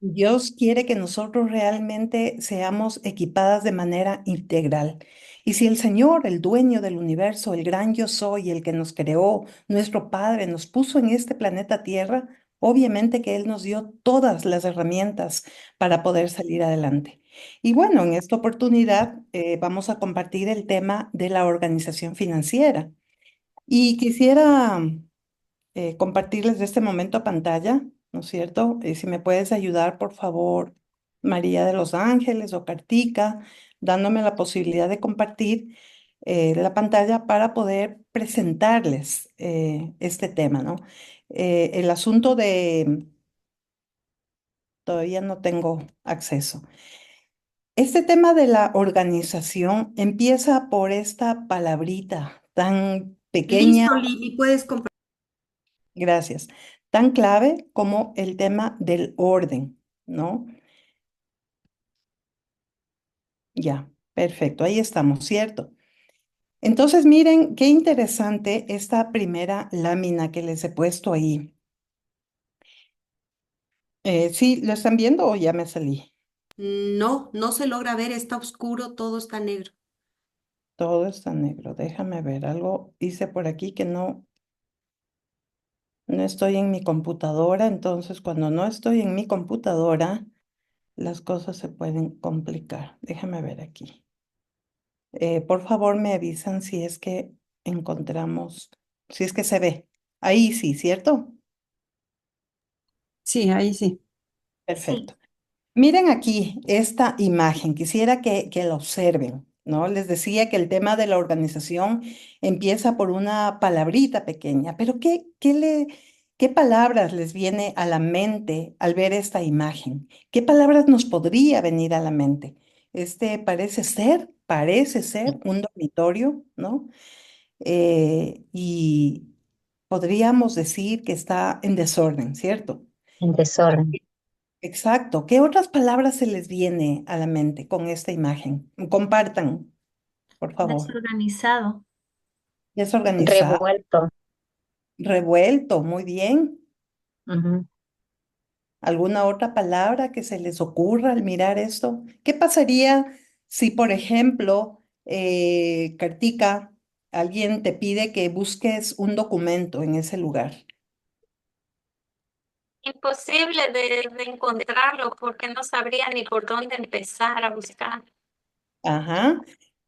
Dios quiere que nosotros realmente seamos equipadas de manera integral. Y si el Señor, el dueño del universo, el gran yo soy, el que nos creó, nuestro Padre, nos puso en este planeta Tierra, obviamente que Él nos dio todas las herramientas para poder salir adelante. Y bueno, en esta oportunidad vamos a compartir el tema de la organización financiera. Y quisiera compartirles de este momento a pantalla, ¿no es cierto? Si me puedes ayudar, por favor, María de los Ángeles o Cartica, dándome la posibilidad de compartir la pantalla para poder presentarles este tema, ¿no? El asunto de, todavía no tengo acceso. Este tema de la organización empieza por esta palabrita tan pequeña. Listo, Lili, puedes comprar. Gracias. Tan clave como el tema del orden, ¿no? Ya, perfecto, ahí estamos, ¿cierto? Entonces, miren qué interesante esta primera lámina que les he puesto ahí. ¿Sí lo están viendo o ya me salí? No, no se logra ver, está oscuro, todo está negro. Todo está negro. Déjame ver, algo hice por aquí que no estoy en mi computadora, entonces cuando no estoy en mi computadora, las cosas se pueden complicar. Déjame ver aquí. Por favor, me avisan si es que encontramos, si es que se ve. Ahí sí, ¿cierto? Sí, ahí sí. Perfecto. Miren aquí esta imagen. Quisiera que la observen, ¿no? Les decía que el tema de la organización empieza por una palabrita pequeña, pero ¿qué palabras les viene a la mente al ver esta imagen? ¿Qué palabras nos podría venir a la mente? Este parece ser un dormitorio, ¿no? Y podríamos decir que está en desorden, ¿cierto? En desorden. Exacto. ¿Qué otras palabras se les viene a la mente con esta imagen? Compartan, por favor. Desorganizado. Desorganizado, Revuelto. revuelto, muy bien. Ujú. ¿Alguna otra palabra que se les ocurra al mirar esto? ¿Qué pasaría si, por ejemplo, Kartika, alguien te pide que busques un documento en ese lugar? Imposible de encontrarlo porque no sabría ni por dónde empezar a buscar. Ajá.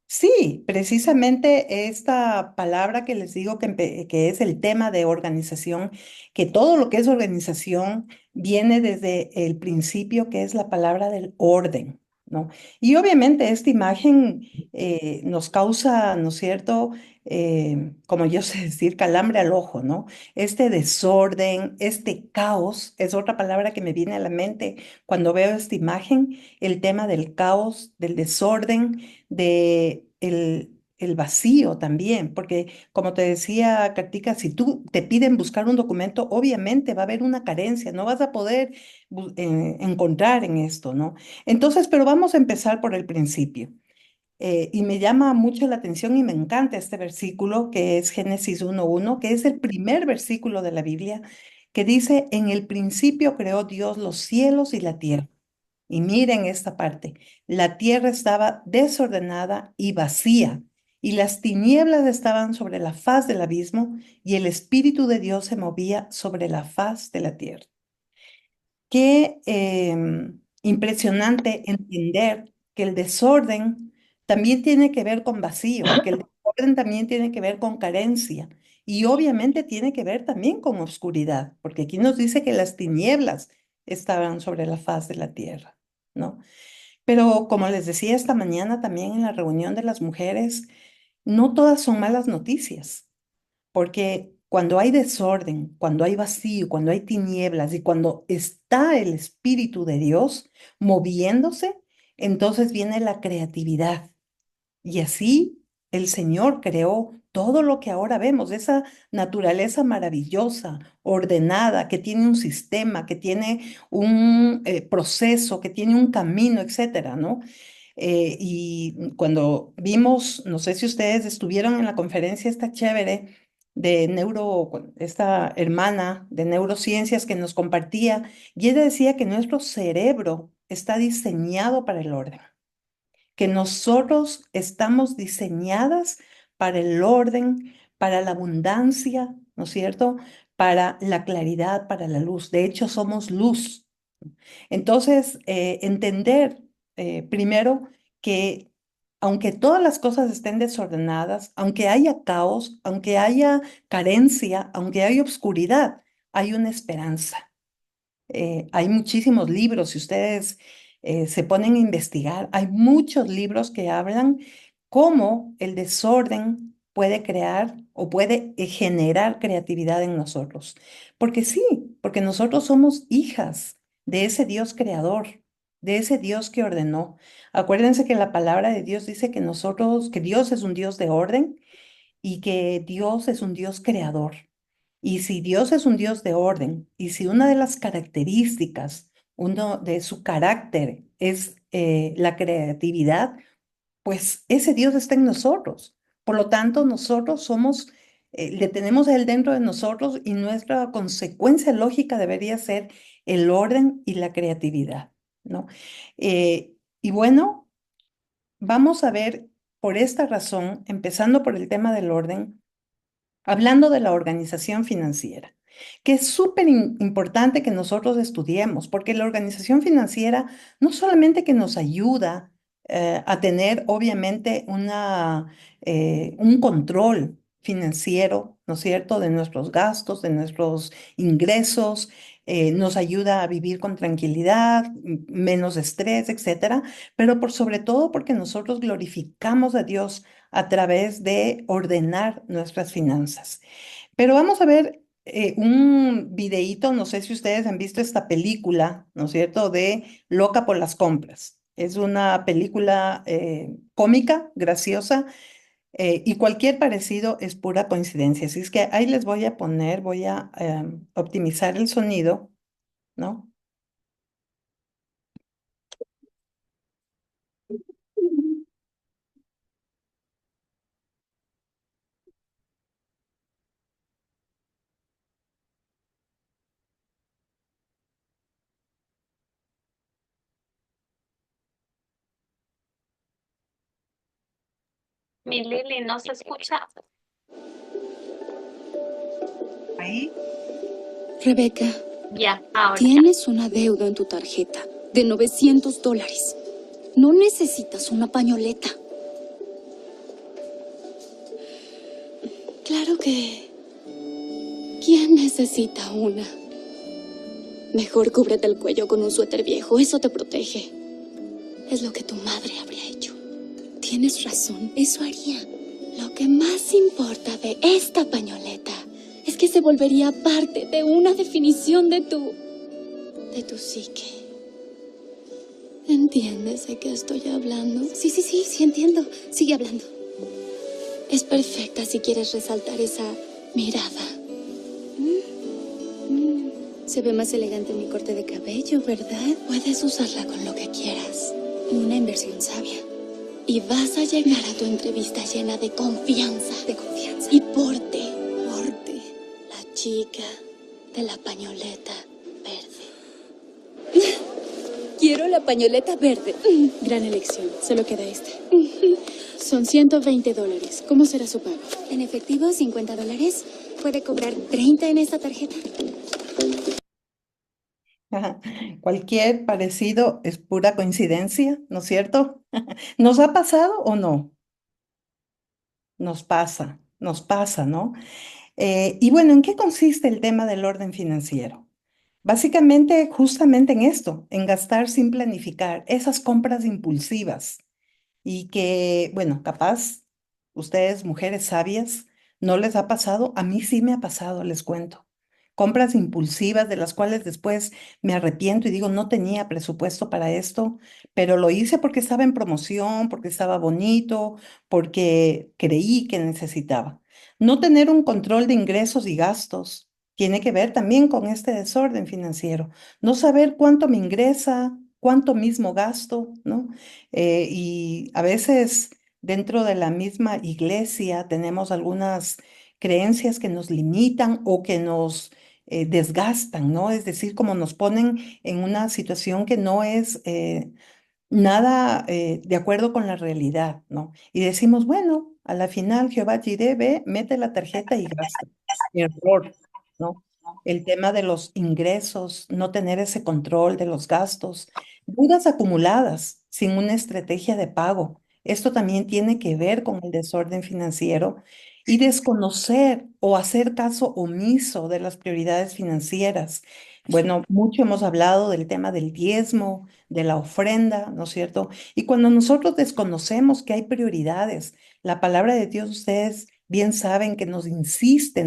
Sí, precisamente esta palabra que les digo que es el tema de organización, que todo lo que es organización viene desde el principio, que es la palabra del orden, ¿no? Y obviamente esta imagen nos causa, ¿no es cierto? Como yo sé decir, calambre al ojo, ¿no? Este desorden, este caos, es otra palabra que me viene a la mente cuando veo esta imagen, el tema del caos, del desorden de el vacío también, porque como te decía, Kartika, si tú te piden buscar un documento, obviamente va a haber una carencia, no vas a poder encontrar en esto, ¿no? Entonces, pero vamos a empezar por el principio. Y me llama mucho la atención y me encanta este versículo que es Génesis 1:1, que es el primer versículo de la Biblia, que dice, en el principio creó Dios los cielos y la tierra. Y miren esta parte, la tierra estaba desordenada y vacía, y las tinieblas estaban sobre la faz del abismo, y el Espíritu de Dios se movía sobre la faz de la tierra. Qué impresionante entender que el desorden también tiene que ver con vacío, que el desorden también tiene que ver con carencia, y obviamente tiene que ver también con oscuridad, porque aquí nos dice que las tinieblas estaban sobre la faz de la tierra, ¿no? Pero como les decía esta mañana también en la reunión de las mujeres, no todas son malas noticias, porque cuando hay desorden, cuando hay vacío, cuando hay tinieblas y cuando está el Espíritu de Dios moviéndose, entonces viene la creatividad. Y así el Señor creó todo lo que ahora vemos, esa naturaleza maravillosa, ordenada, que tiene un sistema, que tiene un proceso, que tiene un camino, etcétera, ¿no? Y cuando vimos, no sé si ustedes estuvieron en la conferencia esta chévere, esta hermana de neurociencias que nos compartía, y ella decía que nuestro cerebro está diseñado para el orden, que nosotros estamos diseñadas para el orden, para la abundancia, ¿no es cierto? Para la claridad, para la luz. De hecho, somos luz. Entonces, entender primero que aunque todas las cosas estén desordenadas, aunque haya caos, aunque haya carencia, aunque haya obscuridad, hay una esperanza. Hay muchísimos libros, si ustedes se ponen a investigar, hay muchos libros que hablan cómo el desorden puede crear o puede generar creatividad en nosotros. Porque sí, porque nosotros somos hijas de ese Dios creador, de ese Dios que ordenó. Acuérdense que la palabra de Dios dice que que Dios es un Dios de orden y que Dios es un Dios creador. Y si Dios es un Dios de orden, y si una de las características, uno de su carácter es la creatividad, pues ese Dios está en nosotros. Por lo tanto, nosotros le tenemos a Él dentro de nosotros y nuestra consecuencia lógica debería ser el orden y la creatividad, ¿no? Y bueno, vamos a ver por esta razón, empezando por el tema del orden, hablando de la organización financiera, que es súper importante que nosotros estudiemos, porque la organización financiera no solamente que nos ayuda a tener, obviamente, un control financiero, ¿no es cierto?, de nuestros gastos, de nuestros ingresos, nos ayuda a vivir con tranquilidad, menos estrés, etcétera, pero por sobre todo porque nosotros glorificamos a Dios a través de ordenar nuestras finanzas. Pero vamos a ver un videíto, no sé si ustedes han visto esta película, ¿no es cierto?, de Loca por las compras. Es una película cómica, graciosa, y cualquier parecido es pura coincidencia. Así es que ahí les voy a poner, voy a optimizar el sonido, ¿no? Mi Lili, ¿no se escucha? Ahí. Rebeca, Ya, ahora ya. tienes una deuda en tu tarjeta de $900. No necesitas una pañoleta. Claro que... ¿Quién necesita una? Mejor cúbrete el cuello con un suéter viejo, eso te protege. Es lo que tu madre habría hecho. Tienes razón, eso haría. Lo que más importa de esta pañoleta es que se volvería parte de una definición de tu psique. ¿Entiendes de qué estoy hablando? Sí, entiendo. Sigue hablando. Es perfecta si quieres resaltar esa mirada. Se ve más elegante en mi corte de cabello, ¿verdad? Puedes usarla con lo que quieras. Una inversión sabia. Y vas a llegar a tu entrevista llena de confianza. De confianza. Y porte. La chica de la pañoleta verde. Quiero la pañoleta verde. Gran elección. Solo queda este. Son $120. ¿Cómo será su pago? En efectivo, $50. ¿Puede cobrar 30 en esta tarjeta? Ajá. Cualquier parecido es pura coincidencia, ¿no es cierto? ¿Nos ha pasado o no? Nos pasa, ¿no? Y bueno, ¿en qué consiste el tema del orden financiero? Básicamente, justamente en esto, en gastar sin planificar, esas compras impulsivas y que, bueno, capaz ustedes, mujeres sabias, no les ha pasado, a mí sí me ha pasado, les cuento. Compras impulsivas de las cuales después me arrepiento y digo, no tenía presupuesto para esto, pero lo hice porque estaba en promoción, porque estaba bonito, porque creí que necesitaba. No tener un control de ingresos y gastos tiene que ver también con este desorden financiero. No saber cuánto me ingresa, cuánto mismo gasto, ¿no? Y a veces dentro de la misma iglesia tenemos algunas creencias que nos limitan o que nos desgastan, ¿no? Es decir, como nos ponen en una situación que no es nada de acuerdo con la realidad, ¿no? Y decimos, bueno, a la final Jehová Jireh ve, mete la tarjeta y gasta. Error, ¿no? El tema de los ingresos, no tener ese control de los gastos, deudas acumuladas sin una estrategia de pago. Esto también tiene que ver con el desorden financiero y desconocer o hacer caso omiso de las prioridades financieras. Bueno, mucho hemos hablado del tema del diezmo, de la ofrenda, ¿no es cierto? Y cuando nosotros desconocemos que hay prioridades, la palabra de Dios, ustedes bien saben que nos insiste,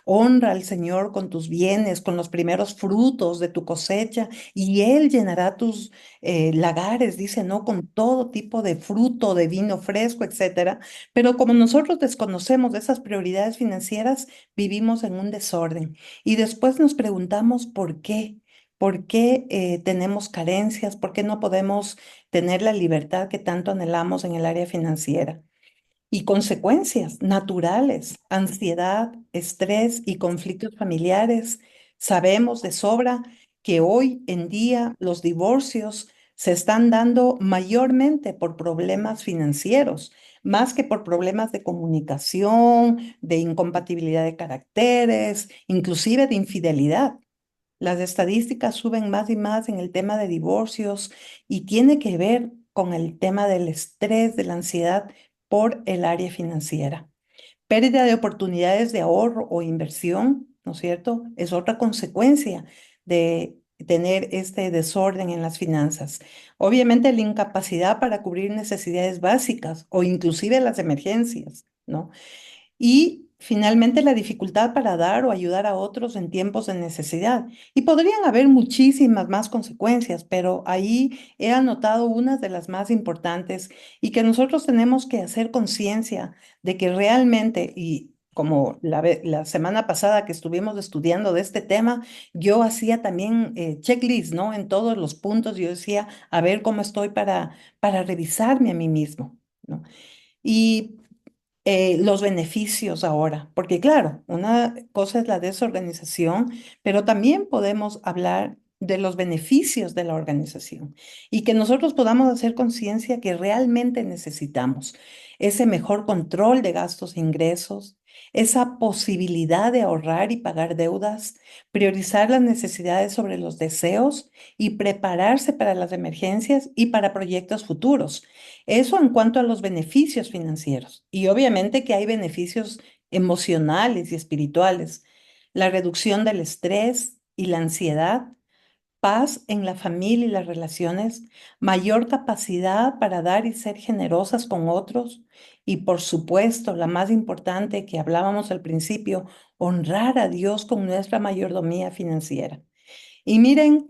honra al Señor con tus bienes, con los primeros frutos de tu cosecha, y Él llenará tus lagares, dice, ¿no? Con todo tipo de fruto, de vino fresco, etcétera. Pero como nosotros desconocemos de esas prioridades financieras, vivimos en un desorden. Y después nos preguntamos por qué. ¿Por qué tenemos carencias? ¿Por qué no podemos tener la libertad que tanto anhelamos en el área financiera? Y consecuencias naturales, ansiedad, estrés y conflictos familiares. Sabemos de sobra que hoy en día los divorcios se están dando mayormente por problemas financieros, más que por problemas de comunicación, de incompatibilidad de caracteres, inclusive de infidelidad. Las estadísticas suben más y más en el tema de divorcios y tiene que ver con el tema del estrés, de la ansiedad por el área financiera. Pérdida de oportunidades de ahorro o inversión, ¿no es cierto? Es otra consecuencia de tener este desorden en las finanzas. Obviamente la incapacidad para cubrir necesidades básicas o inclusive las emergencias, ¿no? Y finalmente la dificultad para dar o ayudar a otros en tiempos de necesidad. Y podrían haber muchísimas más consecuencias, pero ahí he anotado unas de las más importantes y que nosotros tenemos que hacer conciencia de que realmente, y como la semana pasada que estuvimos estudiando de este tema, yo hacía también checklist, ¿no? En todos los puntos yo decía, a ver cómo estoy para revisarme a mí mismo, ¿no? Y los beneficios ahora, porque claro, una cosa es la desorganización, pero también podemos hablar de los beneficios de la organización y que nosotros podamos hacer conciencia que realmente necesitamos ese mejor control de gastos e ingresos, esa posibilidad de ahorrar y pagar deudas, priorizar las necesidades sobre los deseos y prepararse para las emergencias y para proyectos futuros. Eso en cuanto a los beneficios financieros. Y obviamente que hay beneficios emocionales y espirituales. La reducción del estrés y la ansiedad, paz en la familia y las relaciones, mayor capacidad para dar y ser generosas con otros. Y por supuesto, la más importante que hablábamos al principio, honrar a Dios con nuestra mayordomía financiera. Y miren,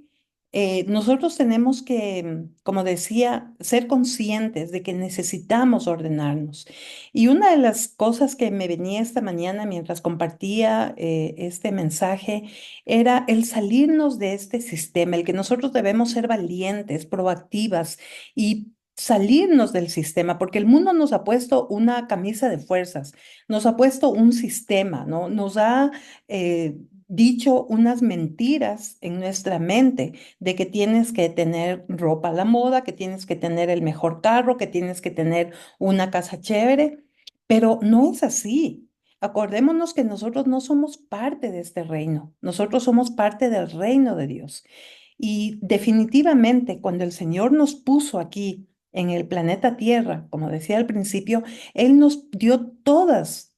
nosotros tenemos que, como decía, ser conscientes de que necesitamos ordenarnos. Y una de las cosas que me venía esta mañana mientras compartía este mensaje era el salirnos de este sistema, el que nosotros debemos ser valientes, proactivas y salirnos del sistema, porque el mundo nos ha puesto una camisa de fuerzas, nos ha puesto un sistema, ¿no? Nos ha dicho unas mentiras en nuestra mente de que tienes que tener ropa a la moda, que tienes que tener el mejor carro, que tienes que tener una casa chévere, pero no es así. Acordémonos que nosotros no somos parte de este reino, nosotros somos parte del reino de Dios. Y definitivamente cuando el Señor nos puso aquí en el planeta Tierra, como decía al principio, Él nos dio todas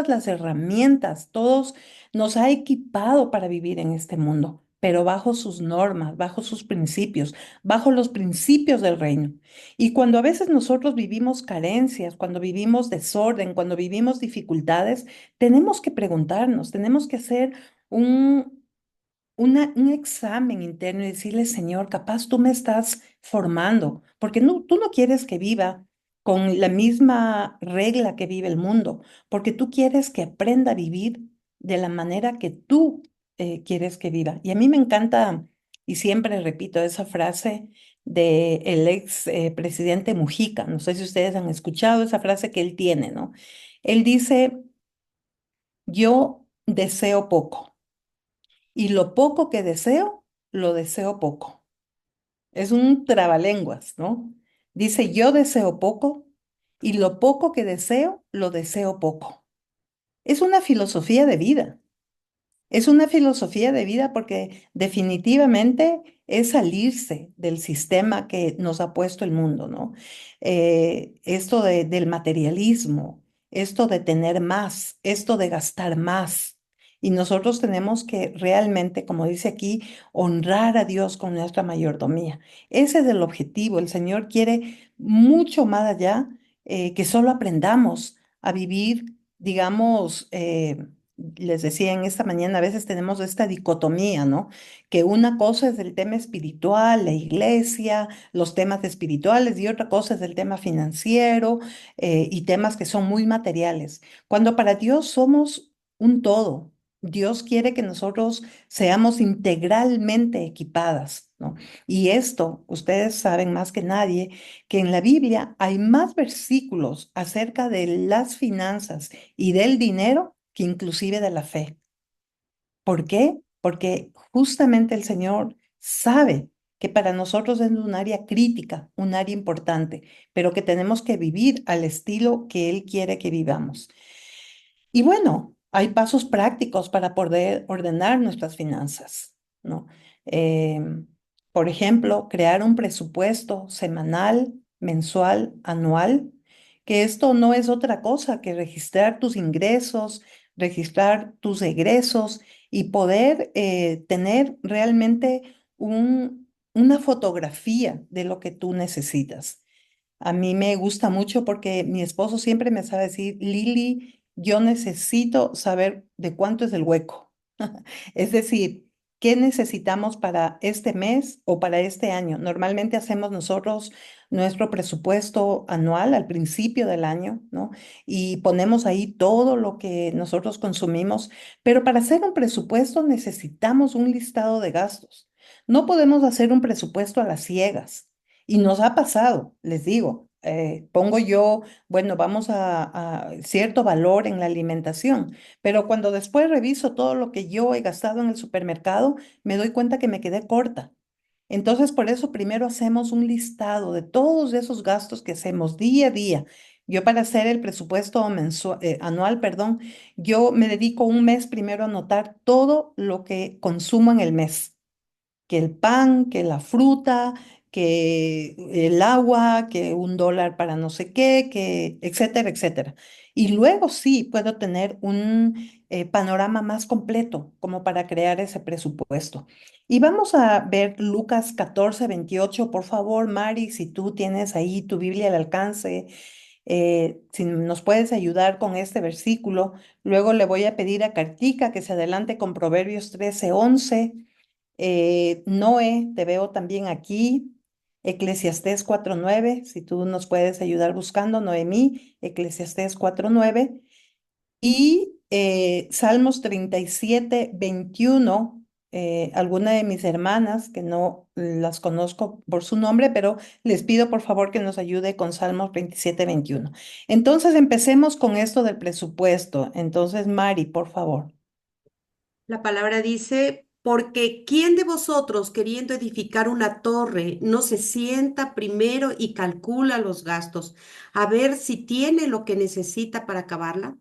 las herramientas, todos nos ha equipado para vivir en este mundo, pero bajo sus normas, bajo sus principios, bajo los principios del reino. Y cuando a veces nosotros vivimos carencias, cuando vivimos desorden, cuando vivimos dificultades, tenemos que preguntarnos, tenemos que hacer un, un examen interno y decirle, Señor, capaz tú me estás formando, porque no, tú no quieres que viva con la misma regla que vive el mundo, porque tú quieres que aprenda a vivir de la manera que tú quieres que viva. Y a mí me encanta, y siempre repito esa frase del ex presidente Mujica, no sé si ustedes han escuchado esa frase que él tiene, ¿no? Él dice, yo deseo poco y lo poco que deseo, lo deseo poco. Es un trabalenguas, ¿no? Dice, yo deseo poco y lo poco que deseo, lo deseo poco. Es una filosofía de vida. Es una filosofía de vida porque definitivamente es salirse del sistema que nos ha puesto el mundo, ¿no? Esto del materialismo, esto de tener más, esto de gastar más. Y nosotros tenemos que realmente, como dice aquí, honrar a Dios con nuestra mayordomía. Ese es el objetivo. El Señor quiere mucho más allá, que solo aprendamos a vivir, digamos, les decía en esta mañana, a veces tenemos esta dicotomía, ¿no? Que una cosa es el tema espiritual, la iglesia, los temas espirituales, y otra cosa es el tema financiero, y temas que son muy materiales. Cuando para Dios somos un todo. Dios quiere que nosotros seamos integralmente equipadas, ¿no? Y esto, ustedes saben más que nadie, que en la Biblia hay más versículos acerca de las finanzas y del dinero que inclusive de la fe. ¿Por qué? Porque justamente el Señor sabe que para nosotros es un área crítica, un área importante, pero que tenemos que vivir al estilo que Él quiere que vivamos. Y bueno, hay pasos prácticos para poder ordenar nuestras finanzas, ¿no? Em, por ejemplo, crear un presupuesto semanal, mensual, anual, que esto no es otra cosa que registrar tus ingresos, registrar tus egresos y poder tener realmente una fotografía de lo que tú necesitas. A mí me gusta mucho porque mi esposo siempre me sabe decir, Lili, yo necesito saber de cuánto es el hueco. Es decir, ¿qué necesitamos para este mes o para este año? Normalmente hacemos nosotros nuestro presupuesto anual al principio del año, ¿no? Y ponemos ahí todo lo que nosotros consumimos, pero para hacer un presupuesto necesitamos un listado de gastos. No podemos hacer un presupuesto a las ciegas. Y nos ha pasado, les digo, pongo yo, bueno, vamos a cierto valor en la alimentación, pero cuando después reviso todo lo que yo he gastado en el supermercado, me doy cuenta que me quedé corta. Entonces, por eso primero hacemos un listado de todos esos gastos que hacemos día a día. Yo para hacer el presupuesto anual, perdón, yo me dedico un mes primero a anotar todo lo que consumo en el mes, que el pan, que la fruta, que el agua, que $1 para no sé qué, que etcétera, etcétera. Y luego sí puedo tener un panorama más completo como para crear ese presupuesto. Y vamos a ver Lucas 14:28, por favor, Mari, si tú tienes ahí tu Biblia al alcance, si nos puedes ayudar con este versículo. Luego le voy a pedir a Cartica que se adelante con Proverbios 13:11. Noé, te veo también aquí. Eclesiastés 4:9, si tú nos puedes ayudar buscando, Noemí, Eclesiastés 4:9. Y Salmos 37:21, alguna de mis hermanas, que no las conozco por su nombre, pero les pido por favor que nos ayude con Salmos 27:21. Entonces empecemos con esto del presupuesto. Entonces, Mari, por favor. La palabra dice, porque ¿quién de vosotros queriendo edificar una torre no se sienta primero y calcula los gastos a ver si tiene lo que necesita para acabarla?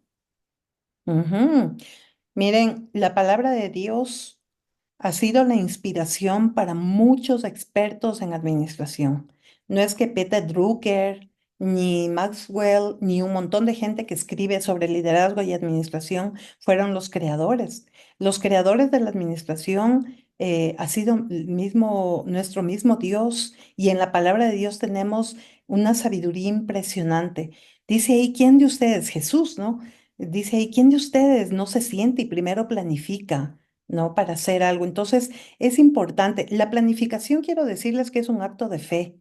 Ujú. Miren, la palabra de Dios ha sido la inspiración para muchos expertos en administración. No es que Peter Drucker, ni Maxwell, ni un montón de gente que escribe sobre liderazgo y administración fueron los creadores. Los creadores de la administración ha sido nuestro mismo Dios, y en la palabra de Dios tenemos una sabiduría impresionante. Dice ahí, ¿quién de ustedes? Jesús, ¿no? Dice ahí, ¿quién de ustedes no se siente y primero planifica? ¿No? Para hacer algo. Entonces, es importante. La planificación, quiero decirles que es un acto de fe.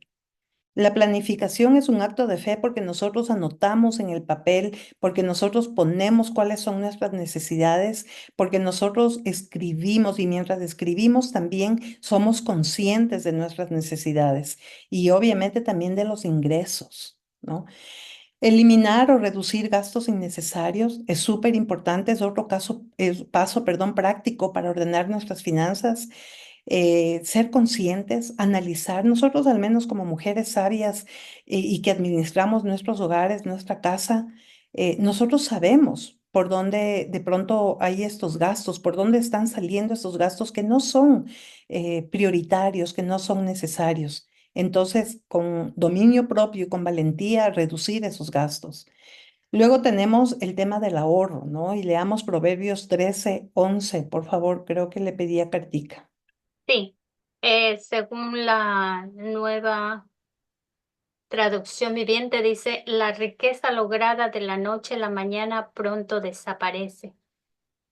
La planificación es un acto de fe porque nosotros anotamos en el papel, porque nosotros ponemos cuáles son nuestras necesidades, porque nosotros escribimos, y mientras escribimos también somos conscientes de nuestras necesidades y obviamente también de los ingresos, ¿no? Eliminar o reducir gastos innecesarios es súper importante, es otro paso, perdón, práctico para ordenar nuestras finanzas. Ser conscientes, analizar, nosotros al menos como mujeres sabias y que administramos nuestros hogares, nuestra casa, nosotros sabemos por dónde de pronto hay estos gastos, por dónde están saliendo estos gastos que no son prioritarios, que no son necesarios. Entonces, con dominio propio y con valentía, reducir esos gastos. Luego tenemos el tema del ahorro, ¿no? Y leamos Proverbios 13:11, por favor, creo que le pedí a Cartica. Sí, según la nueva traducción viviente dice, la riqueza lograda de la noche a la mañana pronto desaparece,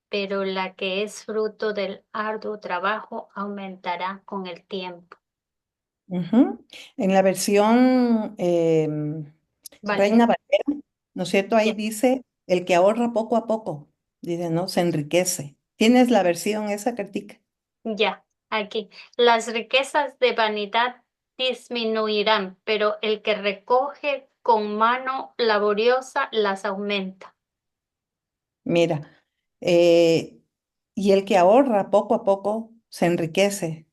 pero la que es fruto del arduo trabajo aumentará con el tiempo. Ujú. En la versión Vale, Reina Valera, ¿no es cierto? Ahí ya, dice, el que ahorra poco a poco, dice, ¿no? Se enriquece. ¿Tienes la versión esa, Cartica? ya, aquí. Las riquezas de vanidad disminuirán, pero el que recoge con mano laboriosa las aumenta. Mira, eh, y el que ahorra poco a poco se enriquece.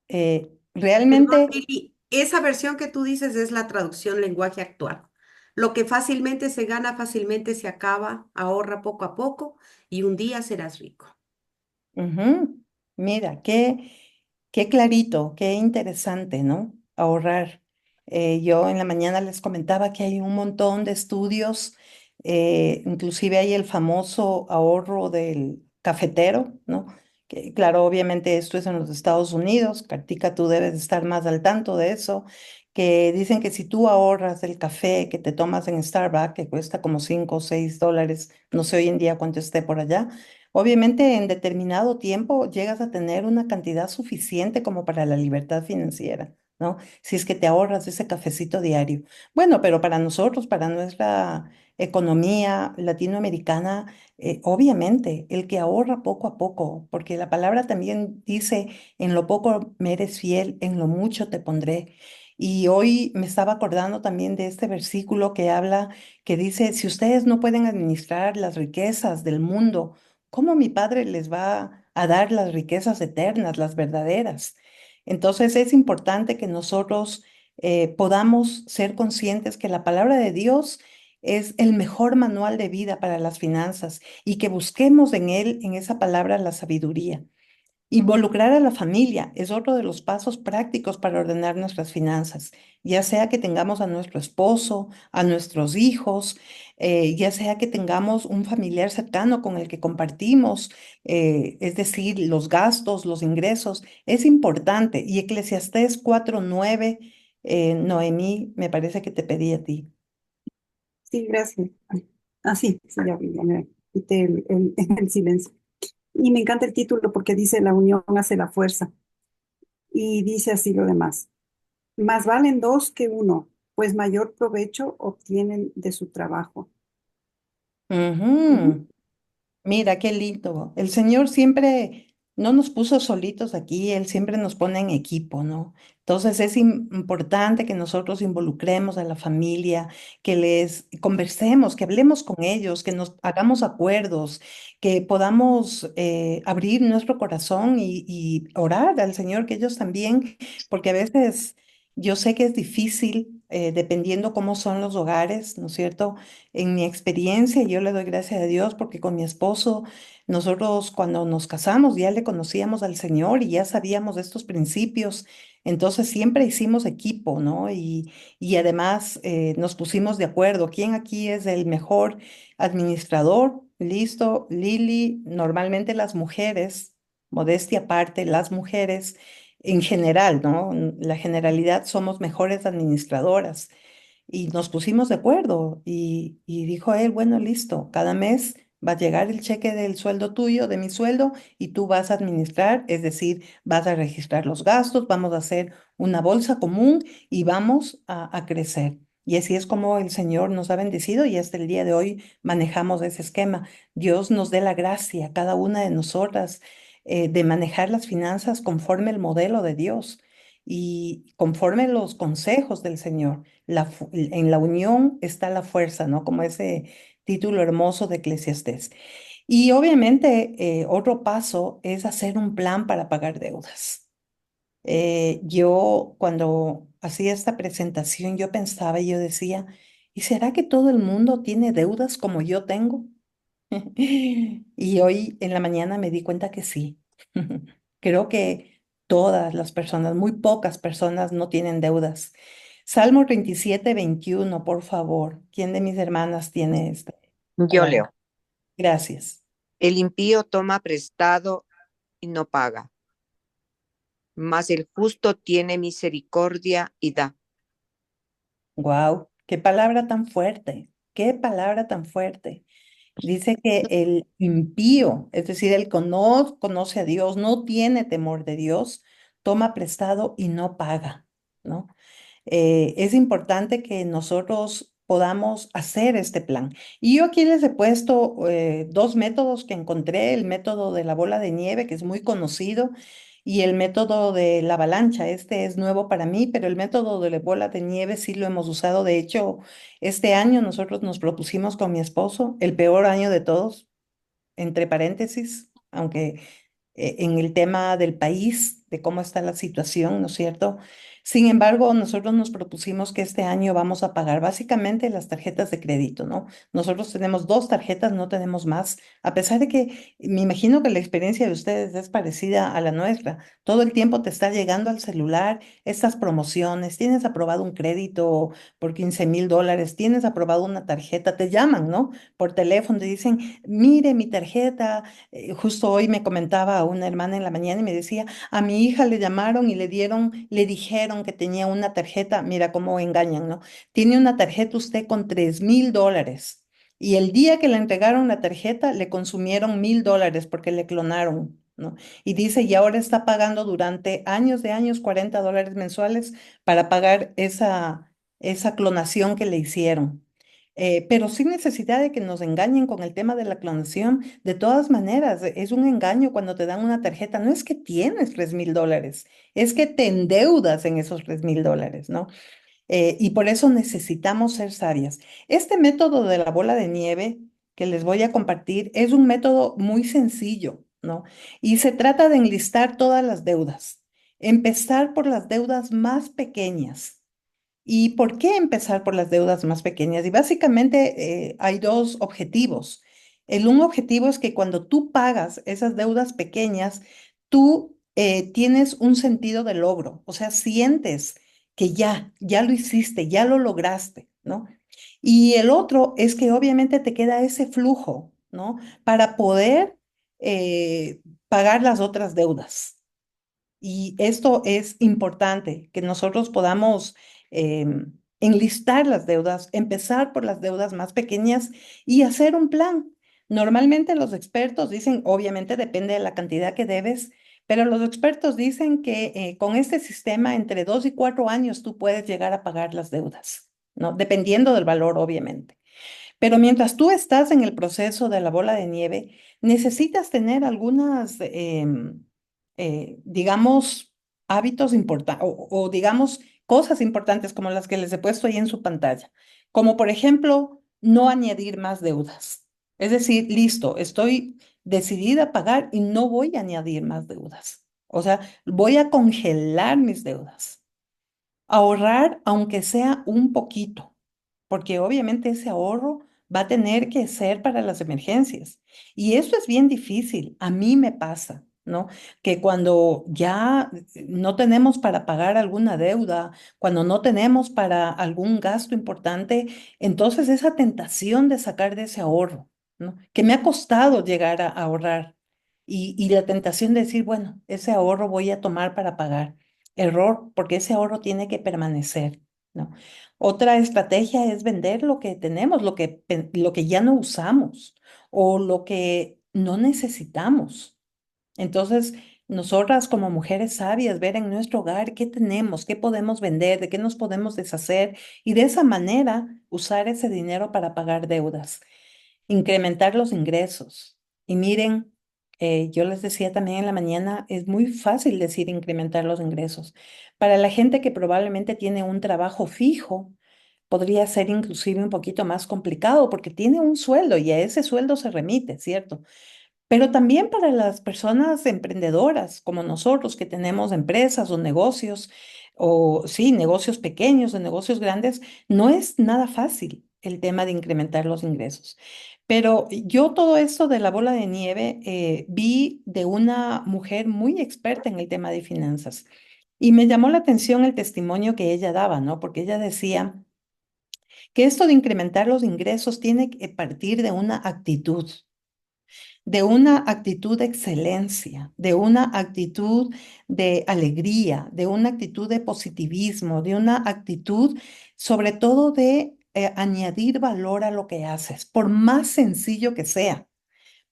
Perdón, Realmente, Lili, esa versión que tú dices es la traducción lenguaje actual. Lo que fácilmente se gana, fácilmente se acaba, ahorra poco a poco y un día serás rico. ujú, mira, qué clarito, qué interesante, ¿no? Ahorrar. Yo en la mañana les comentaba que hay un montón de estudios, inclusive hay el famoso ahorro del cafetero, ¿no? Que claro, obviamente esto es en los Estados Unidos, Cartica, tú debes estar más al tanto de eso, que dicen que si tú ahorras el café que te tomas en Starbucks, que cuesta como $5 o $6, no sé hoy en día cuánto esté por allá. Obviamente, en determinado tiempo llegas a tener una cantidad suficiente como para la libertad financiera, ¿no? Si es que te ahorras ese cafecito diario. Bueno, pero para nosotros, para nuestra economía latinoamericana, obviamente, el que ahorra poco a poco, porque la palabra también dice, en lo poco me eres fiel, en lo mucho te pondré. Y hoy me estaba acordando también de este versículo que habla, que dice, si ustedes no pueden administrar las riquezas del mundo, ¿cómo mi Padre les va a dar las riquezas eternas, las verdaderas? Entonces es importante que nosotros podamos ser conscientes que la palabra de Dios es el mejor manual de vida para las finanzas y que busquemos en él, en esa palabra, la sabiduría. Involucrar a la familia es otro de los pasos prácticos para ordenar nuestras finanzas, ya sea que tengamos a nuestro esposo, a nuestros hijos, ya sea que tengamos un familiar cercano con el que compartimos, es decir, los gastos, los ingresos, es importante. Y Eclesiastés 4:9, Noemí, me parece que te pedí a ti. Sí, gracias. Sí, sí, ya me quité el silencio. Y me encanta el título porque dice la unión hace la fuerza. Y dice así lo demás. Más valen dos que uno, pues mayor provecho obtienen de su trabajo. Ujú. Ujú. Mira, qué lindo. El Señor siempre no nos puso solitos aquí, Él siempre nos pone en equipo, ¿no? Entonces es importante que nosotros involucremos a la familia, que les conversemos, que hablemos con ellos, que nos hagamos acuerdos, que podamos abrir nuestro corazón y orar al Señor, que ellos también, porque a veces yo sé que es difícil, dependiendo cómo son los hogares, ¿no es cierto? En mi experiencia, yo le doy gracias a Dios porque con mi esposo, nosotros cuando nos casamos ya le conocíamos al Señor y ya sabíamos de estos principios. Entonces siempre hicimos equipo, ¿no? Y además nos pusimos de acuerdo. ¿Quién aquí es el mejor administrador? Listo, Lili. Normalmente las mujeres, modestia aparte, las mujeres en general, ¿no? La generalidad somos mejores administradoras. Y nos pusimos de acuerdo y dijo él, bueno, listo, cada mes va a llegar el cheque del sueldo tuyo, de mi sueldo, y tú vas a administrar, es decir, vas a registrar los gastos, vamos a hacer una bolsa común y vamos a crecer. Y así es como el Señor nos ha bendecido y hasta el día de hoy manejamos ese esquema. Dios nos dé la gracia, cada una de nosotras, de manejar las finanzas conforme el modelo de Dios. y conforme los consejos del Señor. En la unión está la fuerza, ¿no? Como ese título hermoso de Eclesiastés. Y obviamente otro paso es hacer un plan para pagar deudas. Yo cuando hacía esta presentación, yo pensaba y yo decía, ¿y será que todo el mundo tiene deudas como yo tengo? Y hoy en la mañana me di cuenta que sí. Creo que todas las personas, muy pocas personas no tienen deudas. Salmo 27, 21, por favor. ¿Quién de mis hermanas tiene esta Yo palabra? leo. Gracias. El impío toma prestado y no paga, mas el justo tiene misericordia y da. Wow, qué palabra tan fuerte. Qué palabra tan fuerte. Dice que el impío, es decir, el que no conoce a Dios, no tiene temor de Dios, toma prestado y no paga, ¿no? Es importante que nosotros podamos hacer este plan. Y yo aquí les he puesto dos métodos que encontré, el método de la bola de nieve, que es muy conocido, y el método de la avalancha. Este es nuevo para mí, pero el método de la bola de nieve sí lo hemos usado. De hecho, este año nosotros nos propusimos con mi esposo el peor año de todos, entre paréntesis, aunque en el tema del país, de cómo está la situación, ¿no es cierto? Sin embargo, nosotros nos propusimos que este año vamos a pagar básicamente las tarjetas de crédito, ¿no? Nosotros tenemos dos tarjetas, no tenemos más, a pesar de que me imagino que la experiencia de ustedes es parecida a la nuestra. Todo el tiempo te está llegando al celular estas promociones, tienes aprobado un crédito por 15,000 dólares, tienes aprobado una tarjeta, te llaman, ¿no? Por teléfono, te dicen, mire mi tarjeta. Justo hoy me comentaba una hermana en la mañana y me decía, a mi hija le llamaron y le dijeron que tenía una tarjeta, mira cómo engañan, ¿no? Tiene una tarjeta usted con 3,000 dólares. Y el día que le entregaron la tarjeta, le consumieron 1,000 dólares porque le clonaron, ¿no? Y dice, y ahora está pagando durante años de años 40 dólares mensuales para pagar esa clonación que le hicieron. Pero sin necesidad de que nos engañen con el tema de la clonación. De todas maneras, es un engaño cuando te dan una tarjeta. No es que tienes 3,000 dólares, es que te endeudas en esos 3,000 dólares, ¿no? Y por eso necesitamos ser sabias. Este método de la bola de nieve que les voy a compartir es un método muy sencillo, ¿no? Y se trata de enlistar todas las deudas. Empezar por las deudas más pequeñas. ¿Y por qué empezar por las deudas más pequeñas? Y básicamente hay dos objetivos. Un objetivo es que cuando tú pagas esas deudas pequeñas, tú tienes un sentido de logro, o sea, sientes que ya lo hiciste, ya lo lograste, ¿no? Y el otro es que obviamente te queda ese flujo, ¿no? Para poder pagar las otras deudas. Y esto es importante, que nosotros podamos enlistar las deudas, empezar por las deudas más pequeñas y hacer un plan. Normalmente los expertos dicen, obviamente depende de la cantidad que debes, pero los expertos dicen que con este sistema entre 2 y 4 años tú puedes llegar a pagar las deudas, ¿no? Dependiendo del valor, obviamente. Pero mientras tú estás en el proceso de la bola de nieve, necesitas tener algunas, digamos, hábitos importantes o, digamos, cosas importantes como las que les he puesto ahí en su pantalla. Como por ejemplo, no añadir más deudas. Es decir, listo, estoy decidida a pagar y no voy a añadir más deudas. O sea, voy a congelar mis deudas. Ahorrar, aunque sea un poquito, porque obviamente ese ahorro va a tener que ser para las emergencias. Y eso es bien difícil. A mí me pasa, ¿no? Que cuando ya no tenemos para pagar alguna deuda, cuando no tenemos para algún gasto importante, entonces esa tentación de sacar de ese ahorro, ¿no? Que me ha costado llegar a ahorrar. Y la tentación de decir, bueno, ese ahorro voy a tomar para pagar. Error, porque ese ahorro tiene que permanecer, ¿no? Otra estrategia es vender lo que tenemos, lo que ya no usamos o lo que no necesitamos. Entonces, nosotras como mujeres sabias, ver en nuestro hogar qué tenemos, qué podemos vender, de qué nos podemos deshacer y de esa manera usar ese dinero para pagar deudas, incrementar los ingresos. Y miren. Yo les decía también en la mañana, es muy fácil decir incrementar los ingresos. Para la gente que probablemente tiene un trabajo fijo, podría ser inclusive un poquito más complicado porque tiene un sueldo y a ese sueldo se remite, ¿cierto? Pero también para las personas emprendedoras como nosotros que tenemos empresas o negocios, o sí, negocios pequeños o negocios grandes, no es nada fácil el tema de incrementar los ingresos. Pero yo todo esto de la bola de nieve vi de una mujer muy experta en el tema de finanzas y me llamó la atención el testimonio que ella daba, ¿no? Porque ella decía que esto de incrementar los ingresos tiene que partir de una actitud de excelencia, de una actitud de alegría, de una actitud de positivismo, de una actitud sobre todo de añadir valor a lo que haces, por más sencillo que sea,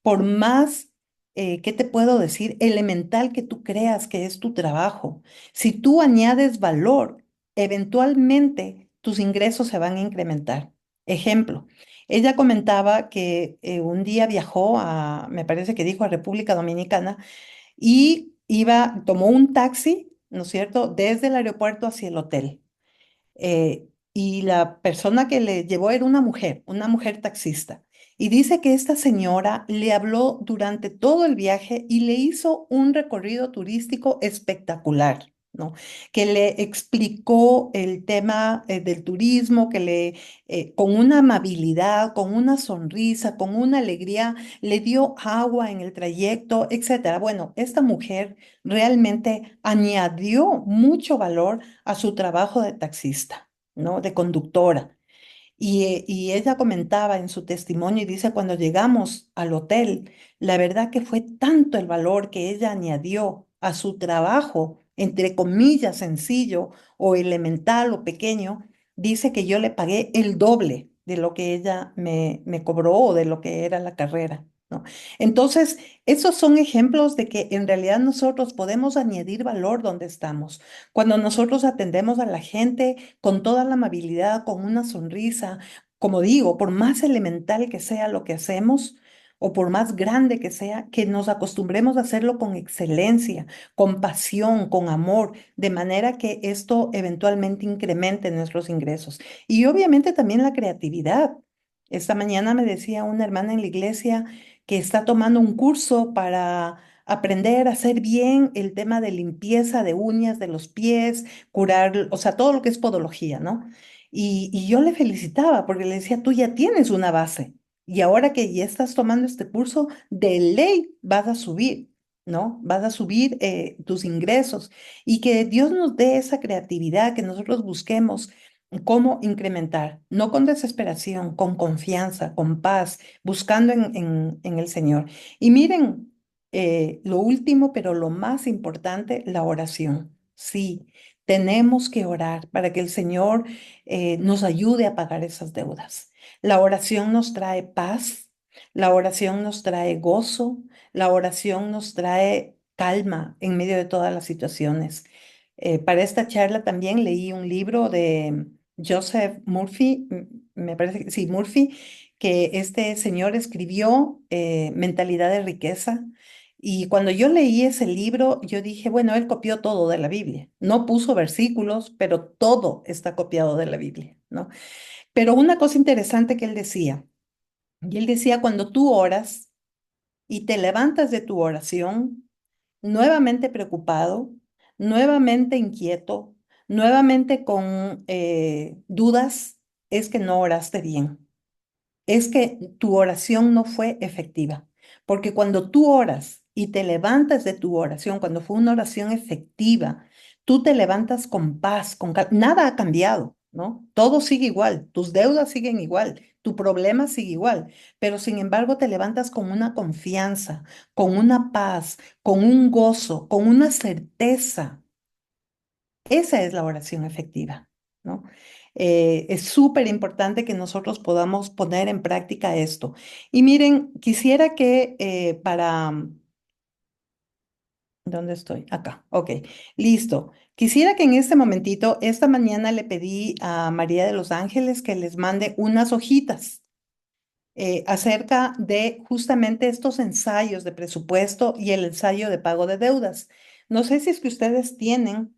por más, ¿qué te puedo decir? Elemental que tú creas que es tu trabajo. Si tú añades valor, eventualmente tus ingresos se van a incrementar. Ejemplo, ella comentaba que un día viajó a, me parece que dijo, a República Dominicana y tomó un taxi, ¿no es cierto?, desde el aeropuerto hacia el hotel. Y la persona que le llevó era una mujer taxista. Y dice que esta señora le habló durante todo el viaje y le hizo un recorrido turístico espectacular, ¿no? Que le explicó el tema del turismo, con una amabilidad, con una sonrisa, con una alegría, le dio agua en el trayecto, etcétera. Bueno, esta mujer realmente añadió mucho valor a su trabajo de taxista, ¿no? De conductora. Y ella comentaba en su testimonio y dice, cuando llegamos al hotel, la verdad que fue tanto el valor que ella añadió a su trabajo, entre comillas, sencillo o elemental o pequeño, dice que yo le pagué el doble de lo que ella me cobró o de lo que era la carrera, ¿no? Entonces, esos son ejemplos de que en realidad nosotros podemos añadir valor donde estamos. Cuando nosotros atendemos a la gente con toda la amabilidad, con una sonrisa, como digo, por más elemental que sea lo que hacemos o por más grande que sea, que nos acostumbremos a hacerlo con excelencia, con pasión, con amor, de manera que esto eventualmente incremente nuestros ingresos. Y obviamente también la creatividad. Esta mañana me decía una hermana en la iglesia que está tomando un curso para aprender a hacer bien el tema de limpieza de uñas de los pies, curar, o sea, todo lo que es podología, ¿no? Y yo le felicitaba porque le decía, tú ya tienes una base y ahora que ya estás tomando este curso, de ley vas a subir, ¿no? Vas a subir tus ingresos y que Dios nos dé esa creatividad, que nosotros busquemos cómo incrementar, no con desesperación, con confianza, con paz, buscando en el Señor. Y miren, lo último, pero lo más importante, la oración. Sí, tenemos que orar para que el Señor nos ayude a pagar esas deudas. La oración nos trae paz, la oración nos trae gozo, la oración nos trae calma en medio de todas las situaciones. Para esta charla también leí un libro de Joseph Murphy, me parece que sí, Murphy, que este señor escribió Mentalidad de Riqueza. Y cuando yo leí ese libro, yo dije, bueno, él copió todo de la Biblia. No puso versículos, pero todo está copiado de la Biblia, ¿no? Pero una cosa interesante que él decía, y él decía, cuando tú oras y te levantas de tu oración, nuevamente preocupado, nuevamente inquieto, nuevamente con dudas, es que no oraste bien, es que tu oración no fue efectiva. Porque cuando tú oras y te levantas de tu oración, cuando fue una oración efectiva, tú te levantas con paz, nada ha cambiado, ¿no? Todo sigue igual, tus deudas siguen igual, tu problema sigue igual, pero sin embargo te levantas con una confianza, con una paz, con un gozo, con una certeza. Esa es la oración efectiva, ¿no? Es súper importante que nosotros podamos poner en práctica esto. Y miren, quisiera que ¿dónde estoy? Acá, ok, listo. Quisiera que en este momentito, esta mañana le pedí a María de los Ángeles que les mande unas hojitas. acerca de justamente estos ensayos de presupuesto y el ensayo de pago de deudas. No sé si es que ustedes tienen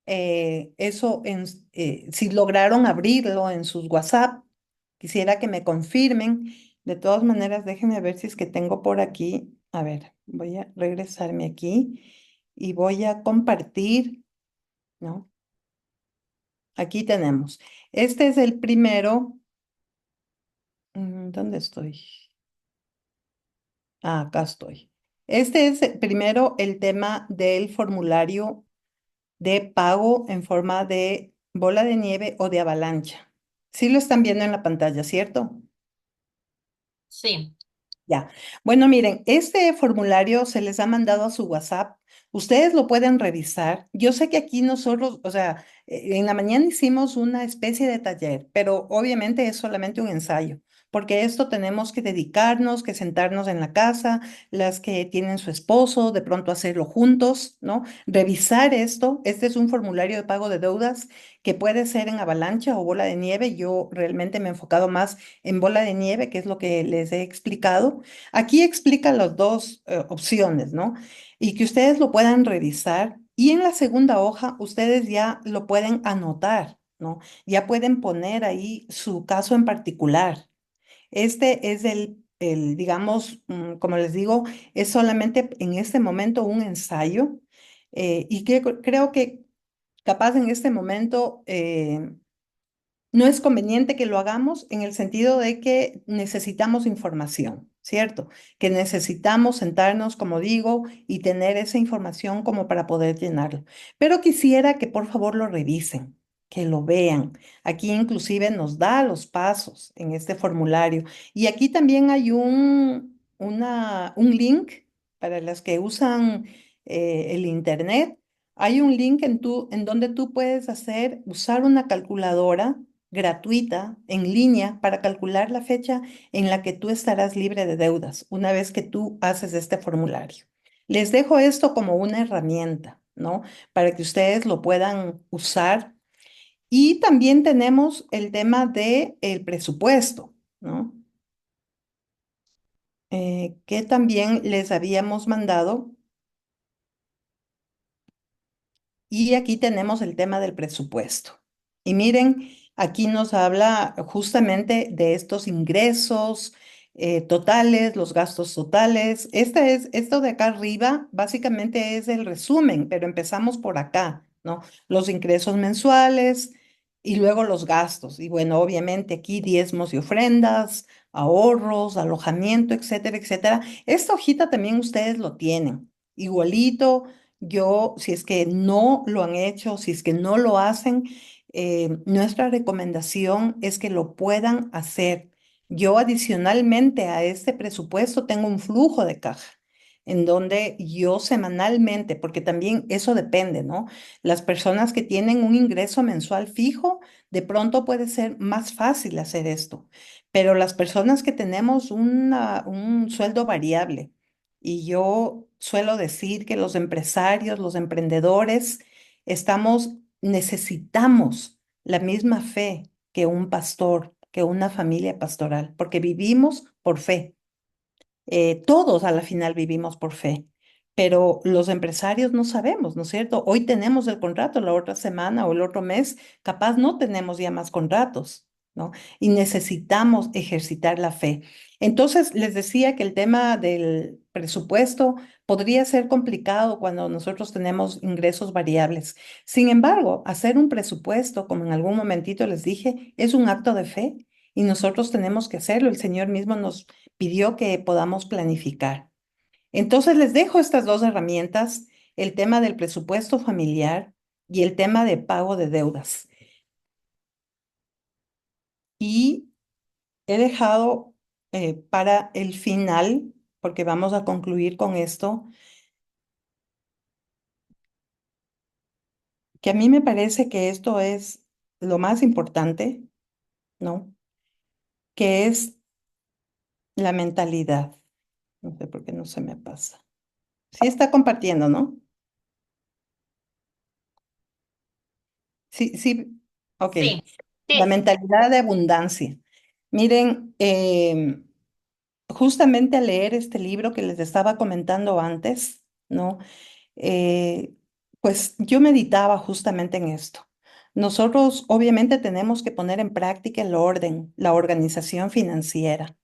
eso, si lograron abrirlo en sus WhatsApp, quisiera que me confirmen. De todas maneras, déjenme ver si es que tengo por aquí. A ver, voy a regresarme aquí y voy a compartir, ¿no? Aquí tenemos. Este es el primero. ¿Dónde estoy? Ah, acá estoy. Este es primero el tema del formulario de pago en forma de bola de nieve o de avalancha. Sí lo están viendo en la pantalla, ¿cierto? Sí. Ya. Bueno, miren, este formulario se les ha mandado a su WhatsApp. Ustedes lo pueden revisar. Yo sé que aquí nosotros, o sea, en la mañana hicimos una especie de taller, pero obviamente es solamente un ensayo, porque esto tenemos que dedicarnos, que sentarnos en la casa, las que tienen su esposo, de pronto hacerlo juntos, ¿no? Revisar esto. Este es un formulario de pago de deudas que puede ser en avalancha o bola de nieve. Yo realmente me he enfocado más en bola de nieve, que es lo que les he explicado. Aquí explica las dos opciones, ¿no? Y que ustedes lo puedan revisar. Y en la segunda hoja, ustedes ya lo pueden anotar, ¿no? Ya pueden poner ahí su caso en particular. Este es digamos, como les digo, es solamente en este momento un ensayo y que creo que capaz en este momento no es conveniente que lo hagamos en el sentido de que necesitamos información, ¿cierto? Que necesitamos sentarnos, como digo, y tener esa información como para poder llenarlo. Pero quisiera que por favor lo revisen, que lo vean. Aquí inclusive nos da los pasos en este formulario. Y aquí también hay un link para las que usan el Internet. Hay un link en donde tú puedes usar una calculadora gratuita en línea para calcular la fecha en la que tú estarás libre de deudas una vez que tú haces este formulario. Les dejo esto como una herramienta, ¿no? Para que ustedes lo puedan usar. Y también tenemos el tema del presupuesto, ¿no? Que también les habíamos mandado. Y aquí tenemos el tema del presupuesto. Y miren, aquí nos habla justamente de estos ingresos totales, los gastos totales. Esto de acá arriba básicamente es el resumen, pero empezamos por acá, ¿no? Los ingresos mensuales y luego los gastos. Y bueno, obviamente aquí diezmos y ofrendas, ahorros, alojamiento, etcétera, etcétera. Esta hojita también ustedes lo tienen. Igualito. Yo, si es que no lo han hecho, si es que no lo hacen, nuestra recomendación es que lo puedan hacer. Yo adicionalmente a este presupuesto tengo un flujo de caja en donde yo semanalmente, porque también eso depende, ¿no? Las personas que tienen un ingreso mensual fijo, de pronto puede ser más fácil hacer esto, pero las personas que tenemos un sueldo variable, y yo suelo decir que los empresarios, los emprendedores, necesitamos la misma fe que un pastor, que una familia pastoral, porque vivimos por fe. Todos a la final vivimos por fe, pero los empresarios no sabemos, ¿no es cierto? Hoy tenemos el contrato, la otra semana o el otro mes, capaz no tenemos ya más contratos, ¿no? Y necesitamos ejercitar la fe. Entonces, les decía que el tema del presupuesto podría ser complicado cuando nosotros tenemos ingresos variables. Sin embargo, hacer un presupuesto, como en algún momentito les dije, es un acto de fe y nosotros tenemos que hacerlo. El Señor mismo nos pidió que podamos planificar. Entonces les dejo estas dos herramientas, el tema del presupuesto familiar y el tema de pago de deudas. Y he dejado para el final, porque vamos a concluir con esto, que a mí me parece que esto es lo más importante, ¿no? Que es la mentalidad. No sé por qué no se me pasa. Sí está compartiendo, ¿no? Sí, sí, ok. Sí, La sí, mentalidad de abundancia. Miren, justamente al leer este libro que les estaba comentando antes, ¿no? Eh, pues yo meditaba justamente en esto. Nosotros obviamente tenemos que poner en práctica el orden, la organización financiera,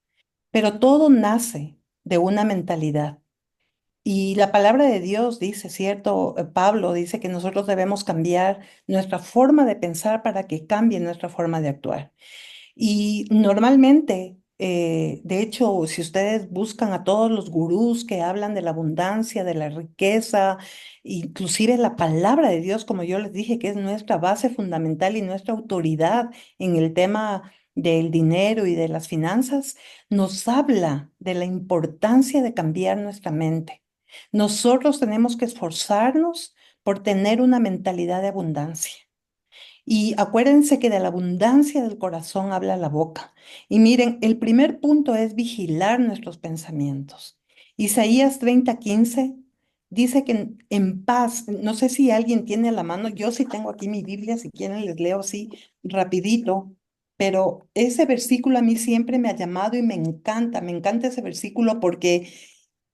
pero todo nace de una mentalidad. Y la palabra de Dios dice, ¿cierto? Pablo dice que nosotros debemos cambiar nuestra forma de pensar para que cambie nuestra forma de actuar. Y normalmente, de hecho, si ustedes buscan a todos los gurús que hablan de la abundancia, de la riqueza, inclusive la palabra de Dios, como yo les dije, que es nuestra base fundamental y nuestra autoridad en el tema del dinero y de las finanzas, nos habla de la importancia de cambiar nuestra mente. Nosotros tenemos que esforzarnos por tener una mentalidad de abundancia. Y acuérdense que de la abundancia del corazón habla la boca. Y miren, el primer punto es vigilar nuestros pensamientos. Isaías 30:15 dice que en paz, no sé si alguien tiene a la mano, yo sí tengo aquí mi Biblia, si quieren les leo así rapidito, pero ese versículo a mí siempre me ha llamado y me encanta ese versículo porque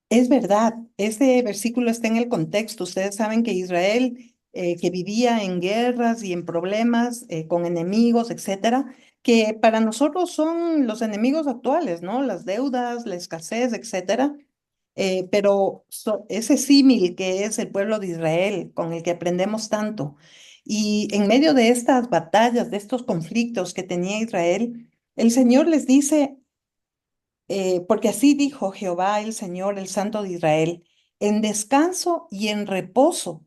es verdad, ese versículo está en el contexto. Ustedes saben que Israel, que vivía en guerras y en problemas con enemigos, etcétera, que para nosotros son los enemigos actuales, ¿no? Las deudas, la escasez, etcétera. Pero ese símil que es el pueblo de Israel, con el que aprendemos tanto. Y en medio de estas batallas, de estos conflictos que tenía Israel, el Señor les dice porque así dijo Jehová el Señor, el Santo de Israel, en descanso y en reposo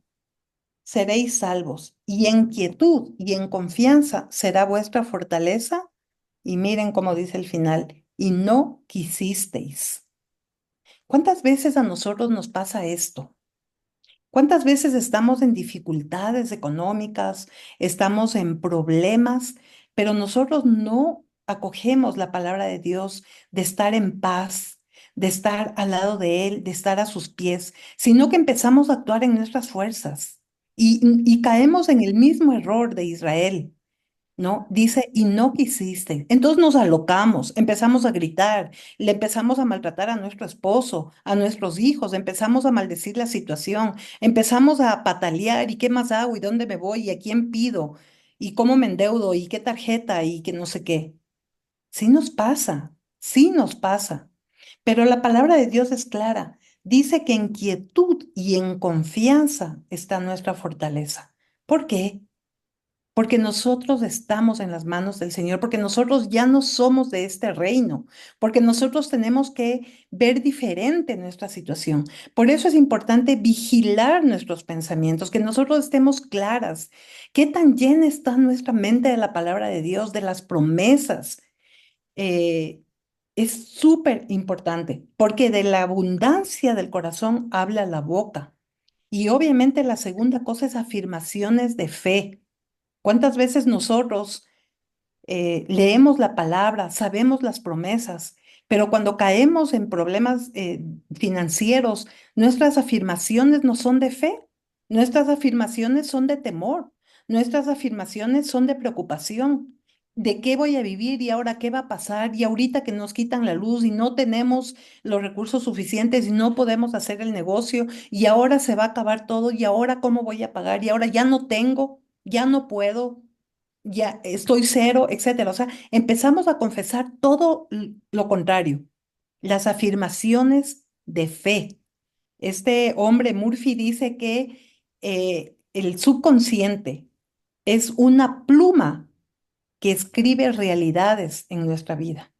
seréis salvos, y en quietud y en confianza será vuestra fortaleza. Y miren cómo dice el final, y no quisisteis. ¿Cuántas veces a nosotros nos pasa esto? ¿Cuántas veces estamos en dificultades económicas, estamos en problemas, pero nosotros no acogemos la palabra de Dios de estar en paz, de estar al lado de Él, de estar a sus pies, sino que empezamos a actuar en nuestras fuerzas y caemos en el mismo error de Israel? ¿No? Dice, y no quisiste. Entonces nos alocamos, empezamos a gritar, le empezamos a maltratar a nuestro esposo, a nuestros hijos, empezamos a maldecir la situación, empezamos a patalear, ¿y qué más hago? ¿Y dónde me voy? ¿Y a quién pido? ¿Y cómo me endeudo? ¿Y qué tarjeta? ¿Y qué no sé qué? Sí nos pasa, sí nos pasa. Pero la palabra de Dios es clara. Dice que en quietud y en confianza está nuestra fortaleza. ¿Por qué? Porque nosotros estamos en las manos del Señor, porque nosotros ya no somos de este reino, porque nosotros tenemos que ver diferente nuestra situación. Por eso es importante vigilar nuestros pensamientos, que nosotros estemos claras. ¿Qué tan llena está nuestra mente de la palabra de Dios, de las promesas? Eh, es súper importante, porque de la abundancia del corazón habla la boca. Y obviamente la segunda cosa es afirmaciones de fe. ¿Cuántas veces nosotros leemos la palabra, sabemos las promesas, pero cuando caemos en problemas financieros, nuestras afirmaciones no son de fe, nuestras afirmaciones son de temor, nuestras afirmaciones son de preocupación? ¿De qué voy a vivir y ahora qué va a pasar? Y ahorita que nos quitan la luz y no tenemos los recursos suficientes y no podemos hacer el negocio y ahora se va a acabar todo y ahora cómo voy a pagar y ahora ya no tengo, ya no puedo, ya estoy cero, etcétera. O sea, empezamos a confesar todo lo contrario, las afirmaciones de fe. Este hombre Murphy dice que el subconsciente es una pluma que escribe realidades en nuestra vida.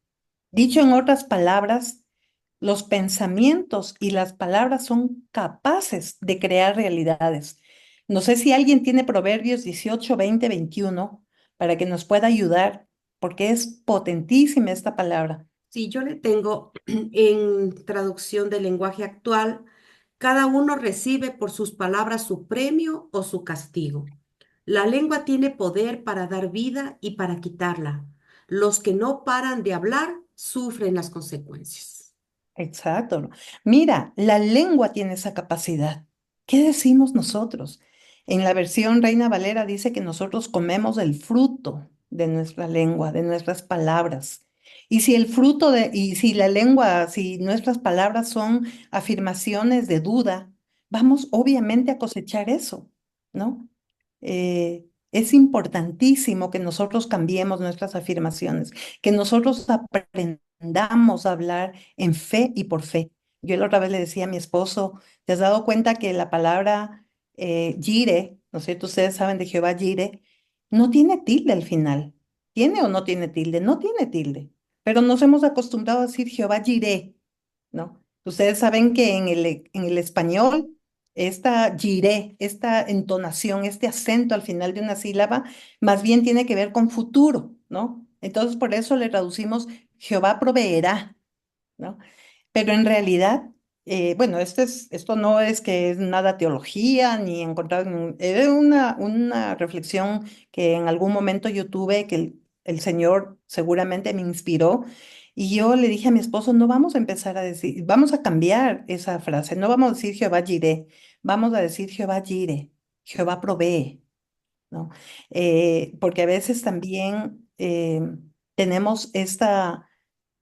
Dicho en otras palabras, los pensamientos y las palabras son capaces de crear realidades. No sé si alguien tiene Proverbios 18, 20, 21 para que nos pueda ayudar, porque es potentísima esta palabra. Si yo le tengo en traducción del lenguaje actual, cada uno recibe por sus palabras su premio o su castigo. La lengua tiene poder para dar vida y para quitarla. Los que no paran de hablar sufren las consecuencias. Exacto. ¿No? Mira, la lengua tiene esa capacidad. ¿Qué decimos nosotros? En la versión Reina Valera dice que nosotros comemos el fruto de nuestra lengua, de nuestras palabras. Y si el fruto y si la lengua, si nuestras palabras son afirmaciones de duda, vamos obviamente a cosechar eso, ¿no? Es importantísimo que nosotros cambiemos nuestras afirmaciones, que nosotros aprendamos a hablar en fe y por fe. Yo la otra vez le decía a mi esposo, ¿te has dado cuenta que la palabra Yire, ¿no es cierto? Ustedes saben de Jehová Yire, no tiene tilde al final. ¿Tiene o no tiene tilde? No tiene tilde. Pero nos hemos acostumbrado a decir Jehová Jireh, ¿no? Ustedes saben que en el español, esta Jireh, esta entonación, este acento al final de una sílaba, más bien tiene que ver con futuro, ¿no? Entonces, por eso le traducimos Jehová proveerá, ¿no? Pero en realidad, bueno, esto no es que es nada teología, ni encontrar, era una reflexión que en algún momento yo tuve, que el Señor seguramente me inspiró, y yo le dije a mi esposo, no vamos a empezar a decir, vamos a cambiar esa frase, no vamos a decir Jehová Jireh, vamos a decir Jehová Jireh, Jehová provee, ¿no? Porque a veces también tenemos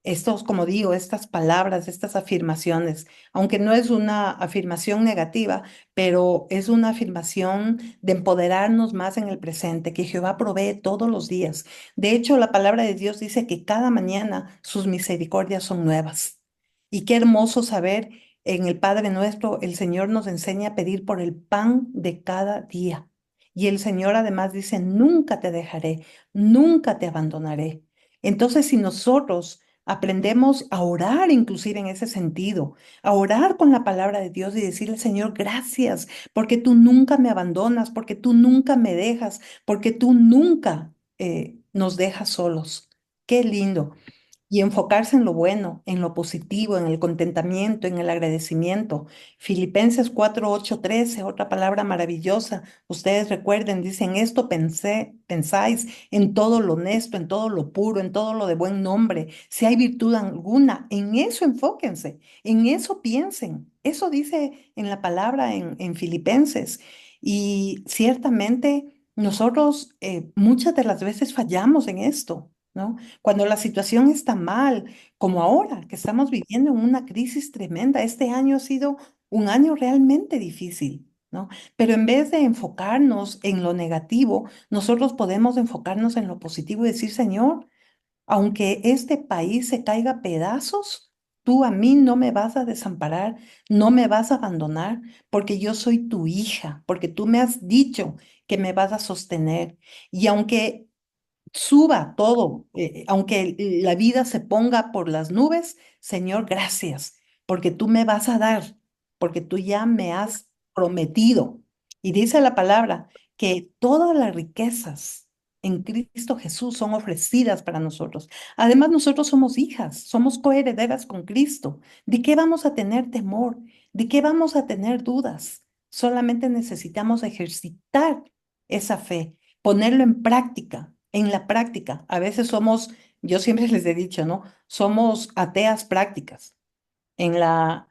estos, como digo, estas palabras, estas afirmaciones, aunque no es una afirmación negativa, pero es una afirmación de empoderarnos más en el presente, que Jehová provee todos los días. De hecho, la palabra de Dios dice que cada mañana sus misericordias son nuevas. Y qué hermoso saber en el Padre Nuestro, el Señor nos enseña a pedir por el pan de cada día. Y el Señor además dice, nunca te dejaré, nunca te abandonaré. Entonces, si nosotros aprendemos a orar inclusive en ese sentido, a orar con la palabra de Dios y decirle, Señor, gracias, porque tú nunca me abandonas, porque tú nunca me dejas, porque tú nunca nos dejas solos. Qué lindo. Y enfocarse en lo bueno, en lo positivo, en el contentamiento, en el agradecimiento. Filipenses 4, 8, 13, otra palabra maravillosa. Ustedes recuerden, dicen esto pensáis en todo lo honesto, en todo lo puro, en todo lo de buen nombre. Si hay virtud alguna, en eso enfóquense, en eso piensen. Eso dice en la palabra en Filipenses. Y ciertamente nosotros muchas de las veces fallamos en esto, ¿no? Cuando la situación está mal, como ahora, que estamos viviendo en una crisis tremenda, este año ha sido un año realmente difícil, ¿no? Pero en vez de enfocarnos en lo negativo, nosotros podemos enfocarnos en lo positivo y decir, Señor, aunque este país se caiga a pedazos, tú a mí no me vas a desamparar, no me vas a abandonar, porque yo soy tu hija, porque tú me has dicho que me vas a sostener. Y aunque suba todo, aunque la vida se ponga por las nubes, Señor, gracias, porque tú me vas a dar, porque tú ya me has prometido. Y dice la palabra que todas las riquezas en Cristo Jesús son ofrecidas para nosotros. Además, nosotros somos hijas, somos coherederas con Cristo. ¿De qué vamos a tener temor? ¿De qué vamos a tener dudas? Solamente necesitamos ejercitar esa fe, ponerlo en práctica, en la práctica. A veces somos, yo siempre les he dicho, ¿no? Somos ateas prácticas. En la,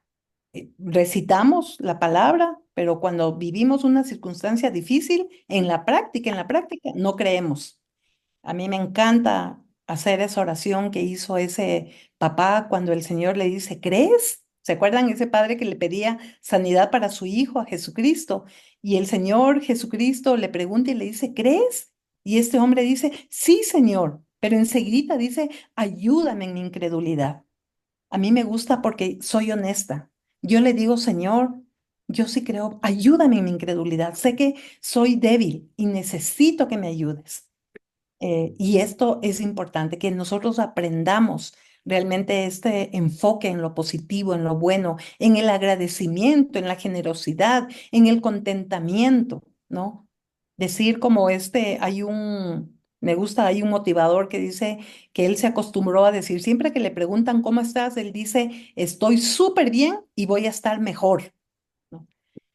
recitamos la palabra, pero cuando vivimos una circunstancia difícil, en la práctica, no creemos. A mí me encanta hacer esa oración que hizo ese papá cuando el Señor le dice, ¿crees? ¿Se acuerdan ese padre que le pedía sanidad para su hijo, a Jesucristo? Y el Señor Jesucristo le pregunta y le dice, ¿crees? Y este hombre dice, sí, Señor, pero enseguida dice, ayúdame en mi incredulidad. A mí me gusta porque soy honesta. Yo le digo, Señor, yo sí creo, ayúdame en mi incredulidad. Sé que soy débil y necesito que me ayudes. Y esto es importante, que nosotros aprendamos realmente este enfoque en lo positivo, en lo bueno, en el agradecimiento, en la generosidad, en el contentamiento, ¿no? Decir como me gusta, hay un motivador que dice que él se acostumbró a decir, siempre que le preguntan cómo estás, él dice, estoy súper bien y voy a estar mejor, ¿no?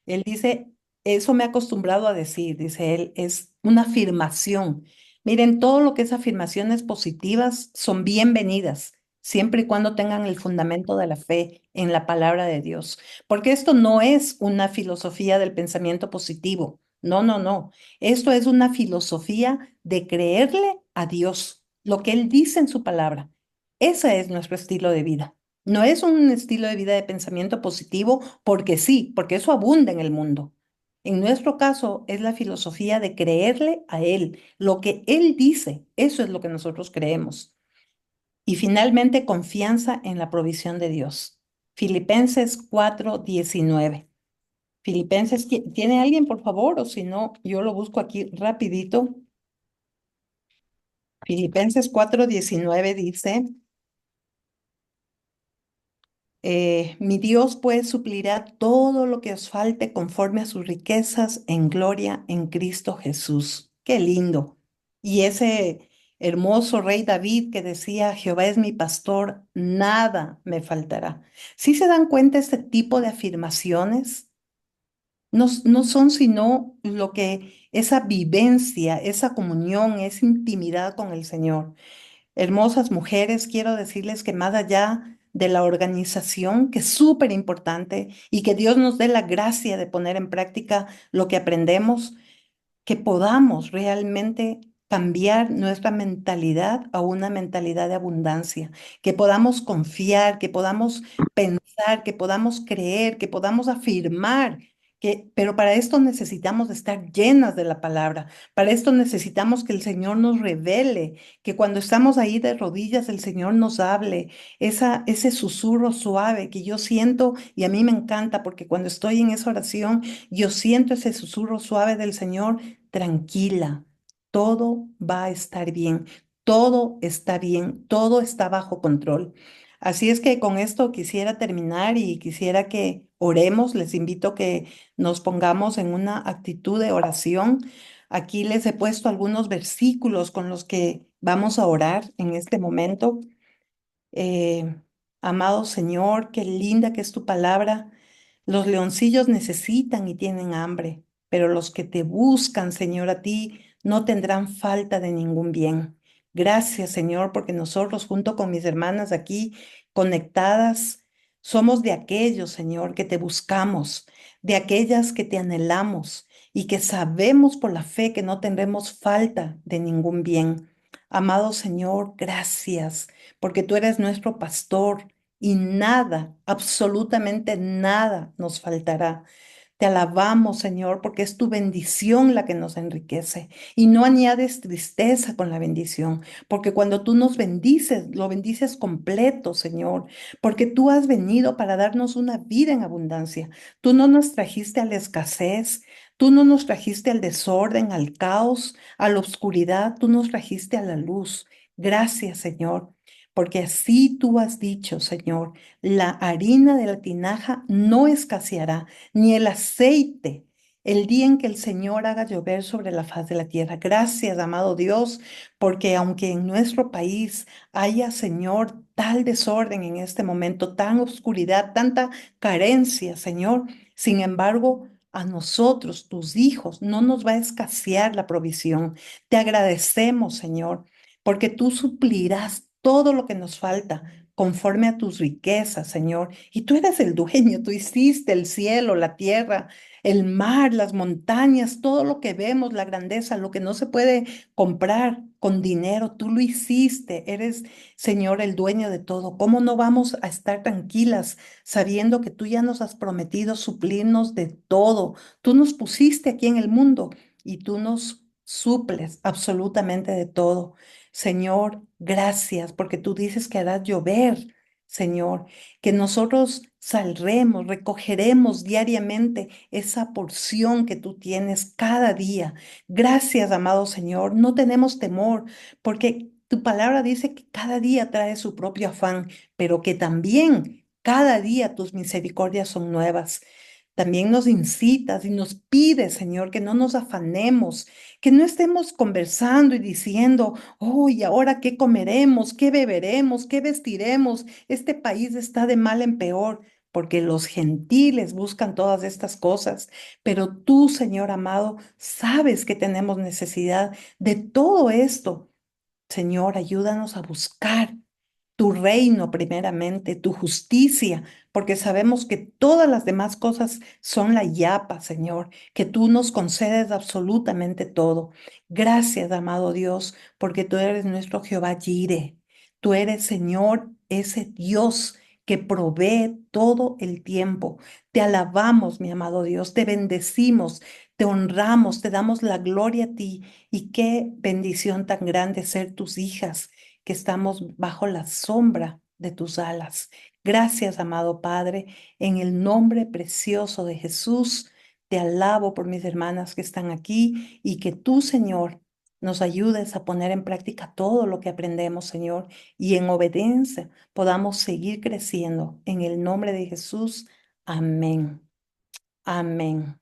Él dice, eso me he acostumbrado a decir, dice él, es una afirmación. Miren, todo lo que es afirmaciones positivas son bienvenidas, siempre y cuando tengan el fundamento de la fe en la palabra de Dios. Porque esto no es una filosofía del pensamiento positivo. No, no, no. Esto es una filosofía de creerle a Dios, lo que Él dice en su palabra. Ese es nuestro estilo de vida. No es un estilo de vida de pensamiento positivo porque sí, porque eso abunda en el mundo. En nuestro caso es la filosofía de creerle a Él. Lo que Él dice, eso es lo que nosotros creemos. Y finalmente, confianza en la provisión de Dios. Filipenses 4:19. Filipenses, ¿tiene alguien, por favor? O si no, yo lo busco aquí rapidito. Filipenses 4:19 dice, mi Dios pues suplirá todo lo que os falte conforme a sus riquezas en gloria en Cristo Jesús. Qué lindo. Y ese hermoso rey David que decía, Jehová es mi pastor, nada me faltará. ¿Sí se dan cuenta este tipo de afirmaciones? No son sino lo que esa vivencia, esa comunión, esa intimidad con el Señor. Hermosas mujeres, quiero decirles que más allá de la organización, que es súper importante y que Dios nos dé la gracia de poner en práctica lo que aprendemos, que podamos realmente cambiar nuestra mentalidad a una mentalidad de abundancia, que podamos confiar, que podamos pensar, que podamos creer, que podamos afirmar. Pero para esto necesitamos estar llenas de la palabra. Para esto necesitamos que el Señor nos revele, que cuando estamos ahí de rodillas el Señor nos hable, ese susurro suave que yo siento y a mí me encanta porque cuando estoy en esa oración yo siento ese susurro suave del Señor. Tranquila, todo va a estar bien, todo está bien, todo está bajo control. Así es que con esto quisiera terminar y quisiera que oremos. Les invito a que nos pongamos en una actitud de oración. Aquí les he puesto algunos versículos con los que vamos a orar en este momento. Eh, Amado Señor, qué linda que es tu palabra. Los leoncillos necesitan y tienen hambre, pero los que te buscan, Señor, a ti no tendrán falta de ningún bien. Gracias, Señor, porque nosotros, junto con mis hermanas aquí conectadas, somos de aquellos, Señor, que te buscamos, de aquellas que te anhelamos y que sabemos por la fe que no tendremos falta de ningún bien. Amado Señor, gracias porque tú eres nuestro pastor y nada, absolutamente nada nos faltará. Te alabamos, Señor, porque es tu bendición la que nos enriquece y no añades tristeza con la bendición, porque cuando tú nos bendices, lo bendices completo, Señor, porque tú has venido para darnos una vida en abundancia. Tú no nos trajiste a la escasez, tú no nos trajiste al desorden, al caos, a la oscuridad, tú nos trajiste a la luz. Gracias, Señor. Porque así tú has dicho, Señor, la harina de la tinaja no escaseará, ni el aceite, el día en que el Señor haga llover sobre la faz de la tierra. Gracias, amado Dios, porque aunque en nuestro país haya, Señor, tal desorden en este momento, tan oscuridad, tanta carencia, Señor, sin embargo, a nosotros, tus hijos, no nos va a escasear la provisión. Te agradecemos, Señor, porque tú suplirás todo lo que nos falta conforme a tus riquezas, Señor. Y tú eres el dueño, tú hiciste el cielo, la tierra, el mar, las montañas, todo lo que vemos, la grandeza, lo que no se puede comprar con dinero, tú lo hiciste. Eres, Señor, el dueño de todo. ¿Cómo no vamos a estar tranquilas sabiendo que tú ya nos has prometido suplirnos de todo? Tú nos pusiste aquí en el mundo y tú nos suples absolutamente de todo. Señor, gracias porque tú dices que harás llover, Señor, que nosotros saldremos, recogeremos diariamente esa porción que tú tienes cada día. Gracias, amado Señor, no tenemos temor porque tu palabra dice que cada día trae su propio afán, pero que también cada día tus misericordias son nuevas. También nos incitas y nos pides, Señor, que no nos afanemos, que no estemos conversando y diciendo, oh, ¿y ahora qué comeremos? ¿Qué beberemos? ¿Qué vestiremos? Este país está de mal en peor, porque los gentiles buscan todas estas cosas, pero tú, Señor amado, sabes que tenemos necesidad de todo esto. Señor, ayúdanos a buscar tu reino primeramente, tu justicia, porque sabemos que todas las demás cosas son la yapa, Señor, que tú nos concedes absolutamente todo. Gracias, amado Dios, porque tú eres nuestro Jehová Jireh. Tú eres, Señor, ese Dios que provee todo el tiempo. Te alabamos, mi amado Dios, te bendecimos, te honramos, te damos la gloria a ti. Y qué bendición tan grande ser tus hijas, que estamos bajo la sombra de tus alas. Gracias, amado Padre, en el nombre precioso de Jesús. Te alabo por mis hermanas que están aquí y que tú, Señor, nos ayudes a poner en práctica todo lo que aprendemos, Señor, y en obediencia podamos seguir creciendo. En el nombre de Jesús. Amén. Amén.